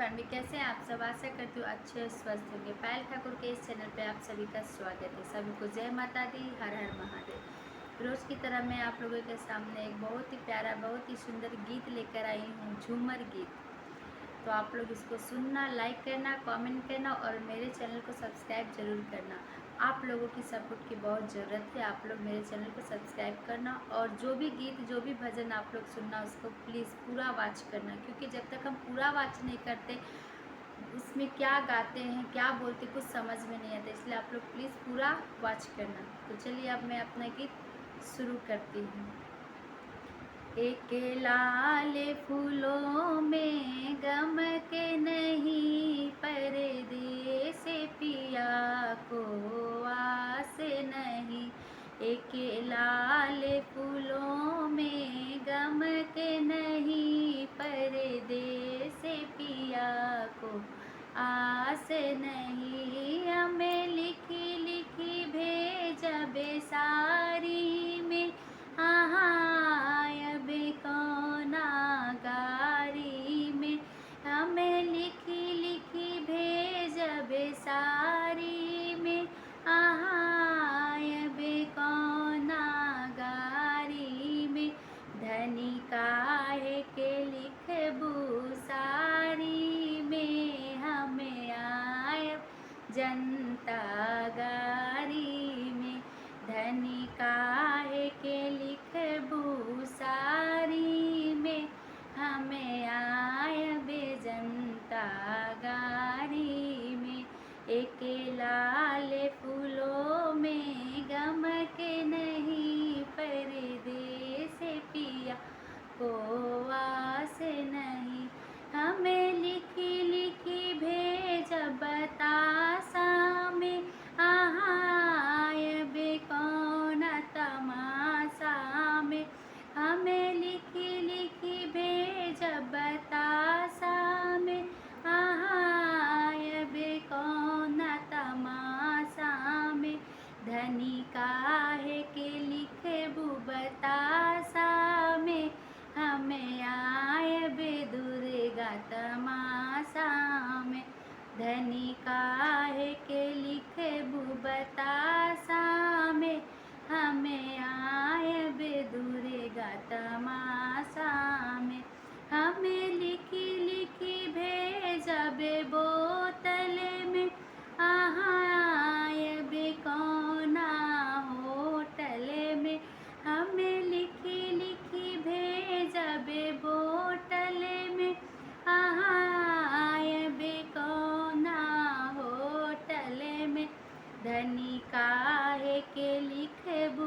Family, कैसे हैं आप सब। आशा करती हूँ अच्छे और स्वस्थ होंगे। पायल ठाकुर के इस चैनल पे आप सभी का स्वागत है। सभी को जय माता दी, हर हर महादेव। रोज़ की तरह मैं आप लोगों के सामने एक बहुत ही प्यारा, बहुत ही सुंदर गीत लेकर आई हूँ, झूमर गीत। तो आप लोग इसको सुनना, लाइक करना, कमेंट करना और मेरे चैनल को सब्सक्राइब जरूर करना। आप लोगों की सपोर्ट की बहुत ज़रूरत है। आप लोग मेरे चैनल को सब्सक्राइब करना और जो भी गीत, जो भी भजन आप लोग सुनना, उसको प्लीज़ पूरा वॉच करना, क्योंकि जब तक हम पूरा वॉच नहीं करते उसमें क्या गाते हैं, क्या बोलते, कुछ समझ में नहीं आता। इसलिए आप लोग प्लीज़ पूरा वॉच करना। तो चलिए अब मैं अपना गीत शुरू करती हूँ। एक लाल फूलों में गम के नहीं, परदेस पिया को आस नहीं। एक लाल फूलों में गम के नहीं, परदेस पिया को आस नहीं। हमें लिखी लिखी भेजा बेसारी में, बे कौना गारी में। हमें लिखी लिखी भेज बेसारी में, बे कौना गारी में। धनी काहे के लिखबू सारी में, हमें आय जनता गारी में। धनी काहे के लिखबू सारी में, हमें आय बेजनता गारी में। एक लाल फूलों में गम के नहीं, परदेस पिया को आस नहीं। हमें लिखी लिखी भेज बतासा में, बे कौन तमाशा में। हमें लिखी लिखी भेज बतासा में, बे कौन तमाशा में। धनी काहे के लिखबू बतासा में, हमें आय बे दुर्गा तमाशा में। धनी काहे के लिखबू बतासा में, हमें आय बे दुर्गा तमाशा में। हमें लिखी लिखी भेजबे बोतल में, बे कौना होटल में। हमें लिखी लिखी भेजबे बोतल में, बे कौना होटल में। धनी काहे के लिखबू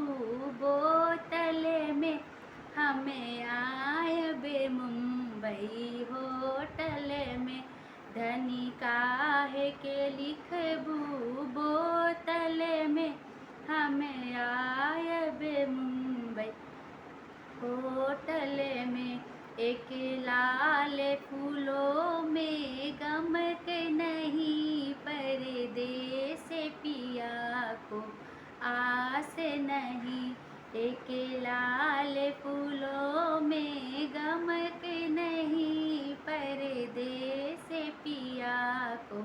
बोतल में, हमें आय बे मुंबई होटल में। धनी काहे के लिखबू बोतल में, हमें आय बे मुंबई होटल में। एक लाल फूलों में गम के नहीं, परदेस पिया को आस नहीं। एक लाल फूलों में गम के नहीं, परदेस पिया को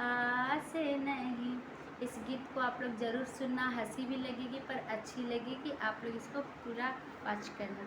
आस नहीं। इस गीत को आप लोग ज़रूर सुनना। हंसी भी लगेगी पर अच्छी लगेगी। आप लोग इसको पूरा वॉच करना।